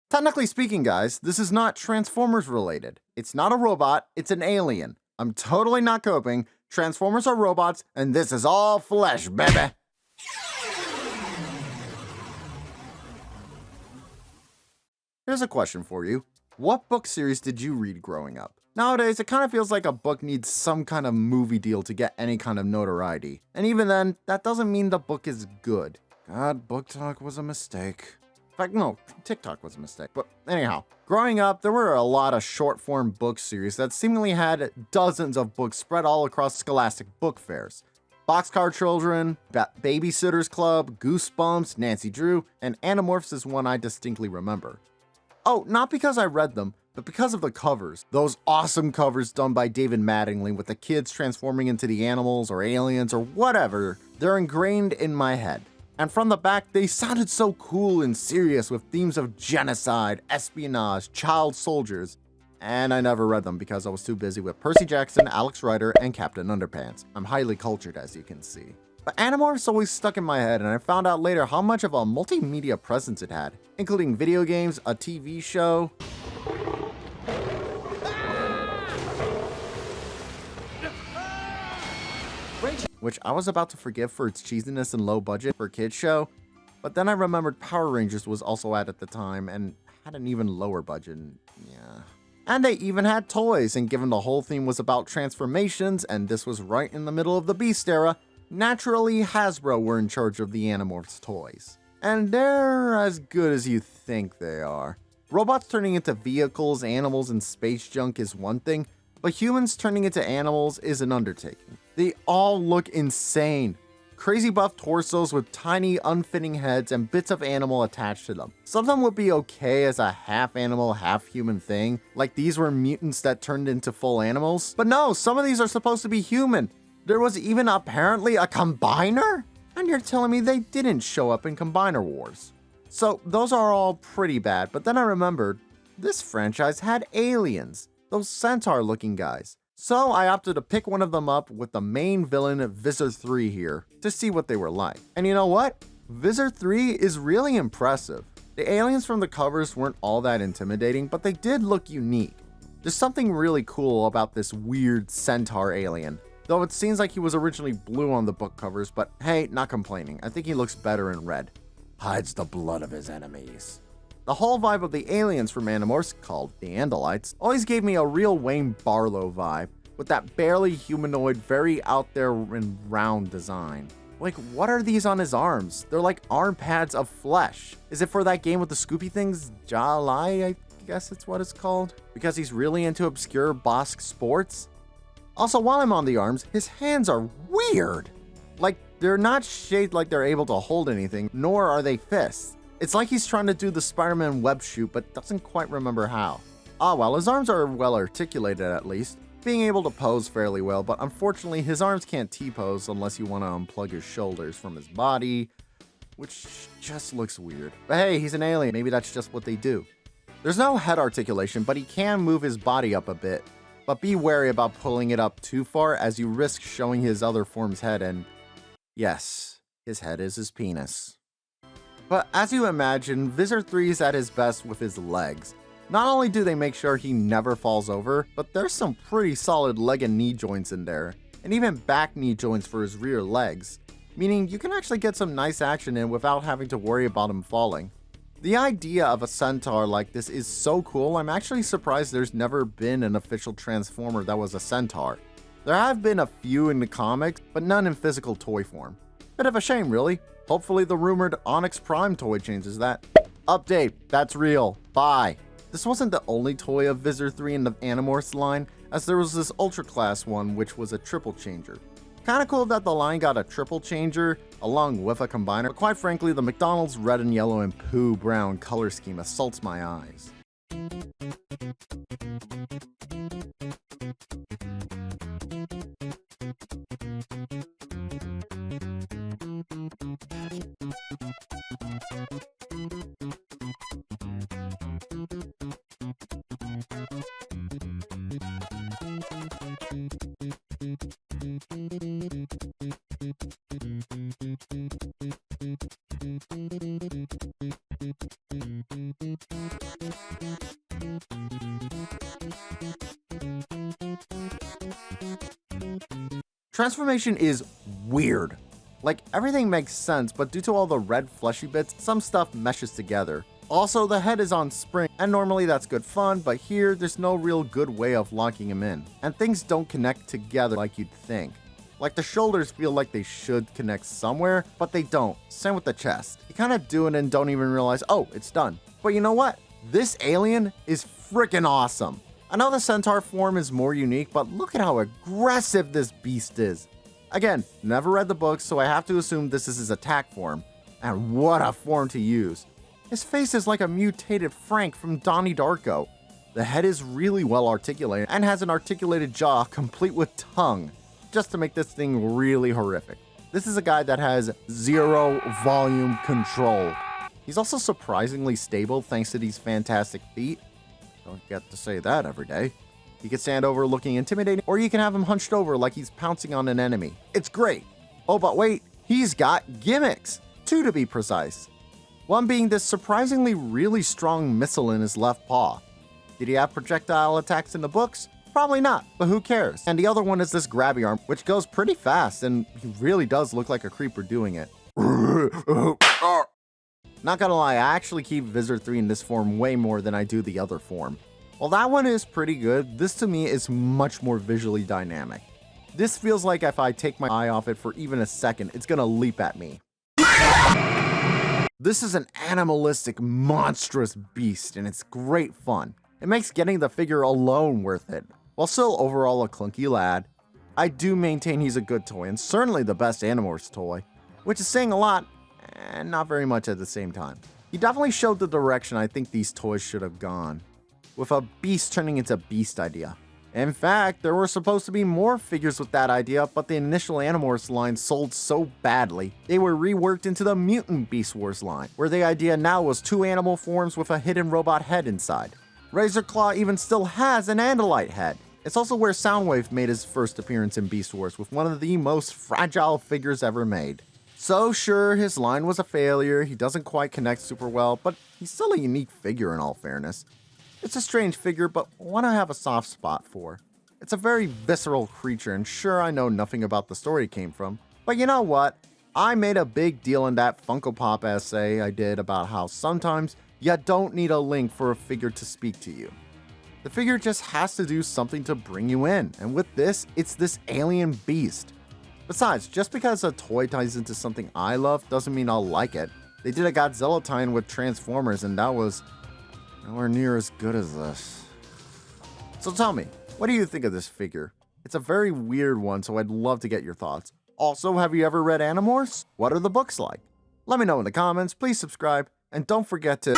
Technically speaking, guys, this is not Transformers related. It's not a robot, it's an alien. I'm totally not coping. Transformers are robots, and this is all flesh, baby. Here's a question for you. What book series did you read growing up? Nowadays, it kind of feels like a book needs some kind of movie deal to get any kind of notoriety. And even then, that doesn't mean the book is good. God, book talk was a mistake. In fact, no, TikTok was a mistake. But anyhow, growing up, there were a lot of short-form book series that seemingly had dozens of books spread all across scholastic book fairs. Boxcar Children, Babysitter's Club, Goosebumps, Nancy Drew, and Animorphs is one I distinctly remember. Oh, not because I read them, but because of the covers. Those awesome covers done by David Mattingly with the kids transforming into the animals or aliens or whatever, they're ingrained in my head. And from the back, they sounded so cool and serious with themes of genocide, espionage, child soldiers. And I never read them because I was too busy with Percy Jackson, Alex Rider, and Captain Underpants. I'm highly cultured, as you can see. But Animorphs always stuck in my head, and I found out later how much of a multimedia presence it had, including video games, a TV show, which I was about to forgive for its cheesiness and low budget for a kids show, but then I remembered Power Rangers was also out at the time and had an even lower budget, and yeah. And they even had toys, and given the whole theme was about transformations, and this was right in the middle of the Beast era, naturally Hasbro were in charge of the Animorphs toys. And they're as good as you think they are. Robots turning into vehicles, animals, and space junk is one thing, but humans turning into animals is an undertaking. They all look insane. Crazy buff torsos with tiny, unfitting heads and bits of animal attached to them. Some of them would be okay as a half animal, half human thing, like these were mutants that turned into full animals. But no, some of these are supposed to be human. There was even apparently a Combiner? And you're telling me they didn't show up in Combiner Wars. So those are all pretty bad, but then I remembered this franchise had aliens, those centaur-looking guys. So I opted to pick one of them up with the main villain, Visser 3 here, to see what they were like. And you know what? Visser 3 is really impressive. The aliens from the covers weren't all that intimidating, but they did look unique. There's something really cool about this weird centaur alien, though it seems like he was originally blue on the book covers, but hey, not complaining. I think he looks better in red. Hides the blood of his enemies. The whole vibe of the aliens from Animorphs, called the Andalites, always gave me a real Wayne Barlow vibe, with that barely humanoid, very out there and round design. Like, what are these on his arms? They're like arm pads of flesh. Is it for that game with the Scoopy things? Jalai, I guess it's what it's called? Because he's really into obscure Bosk sports? Also, while I'm on the arms, his hands are weird. Like, they're not shaped like they're able to hold anything, nor are they fists. It's like he's trying to do the Spider-Man web shoot, but doesn't quite remember how. Ah, well, his arms are well articulated at least, being able to pose fairly well, but unfortunately his arms can't T-pose unless you want to unplug his shoulders from his body, which just looks weird. But hey, he's an alien, maybe that's just what they do. There's no head articulation, but he can move his body up a bit, but be wary about pulling it up too far as you risk showing his other form's head, and yes, his head is his penis. But as you imagine, Visser 3 is at his best with his legs. Not only do they make sure he never falls over, but there's some pretty solid leg and knee joints in there, and even back knee joints for his rear legs, meaning you can actually get some nice action in without having to worry about him falling. The idea of a centaur like this is so cool, I'm actually surprised there's never been an official Transformer that was a centaur. There have been a few in the comics, but none in physical toy form. Bit of a shame, really. Hopefully the rumored Onyx Prime toy changes that. Update, that's real. Bye. This wasn't the only toy of Visser 3 in the Animorphs line, as there was this Ultra Class one which was a triple changer. Kinda cool that the line got a triple changer along with a combiner, but quite frankly the McDonald's red and yellow and poo brown color scheme assaults my eyes. Transformation is weird. Like, everything makes sense, but due to all the red fleshy bits, some stuff meshes together. Also, the head is on spring, and normally that's good fun, but here, there's no real good way of locking him in. And things don't connect together like you'd think. Like, the shoulders feel like they should connect somewhere, but they don't. Same with the chest. You kind of do it and don't even realize, oh, it's done. But you know what? This alien is freaking awesome. I know the centaur form is more unique, but look at how aggressive this beast is. Again, never read the books, so I have to assume this is his attack form. And what a form to use. His face is like a mutated Frank from Donnie Darko. The head is really well articulated and has an articulated jaw complete with tongue, just to make this thing really horrific. This is a guy that has zero volume control. He's also surprisingly stable thanks to these fantastic feet. Don't get to say that every day. He can stand over looking intimidating, or you can have him hunched over like he's pouncing on an enemy. It's great. Oh, but wait, he's got gimmicks. 2 to be precise. One being this surprisingly really strong missile in his left paw. Did he have projectile attacks in the books? Probably not, but who cares? And the other one is this grabby arm, which goes pretty fast, and he really does look like a creeper doing it. Not gonna lie, I actually keep Visser 3 in this form way more than I do the other form. While that one is pretty good, this to me is much more visually dynamic. This feels like if I take my eye off it for even a second, it's gonna leap at me. This is an animalistic, monstrous beast, and it's great fun. It makes getting the figure alone worth it. While still overall a clunky lad, I do maintain he's a good toy, and certainly the best Animorphs toy, which is saying a lot, and not very much at the same time. He definitely showed the direction I think these toys should have gone, with a beast turning into beast idea. In fact, there were supposed to be more figures with that idea, but the initial Animorphs line sold so badly, they were reworked into the Mutant Beast Wars line, where the idea now was 2 animal forms with a hidden robot head inside. Razorclaw even still has an Andalite head. It's also where Soundwave made his first appearance in Beast Wars with one of the most fragile figures ever made. So sure, his line was a failure, he doesn't quite connect super well, but he's still a unique figure in all fairness. It's a strange figure, but one I have a soft spot for. It's a very visceral creature, and sure, I know nothing about the story it came from, but you know what? I made a big deal in that Funko Pop essay I did about how sometimes you don't need a link for a figure to speak to you. The figure just has to do something to bring you in, and with this, it's this alien beast. Besides, just because a toy ties into something I love doesn't mean I'll like it. They did a Godzilla tie-in with Transformers, and that was nowhere near as good as this. So tell me, what do you think of this figure? It's a very weird one, so I'd love to get your thoughts. Also, have you ever read Animorphs? What are the books like? Let me know in the comments, please subscribe, and don't forget to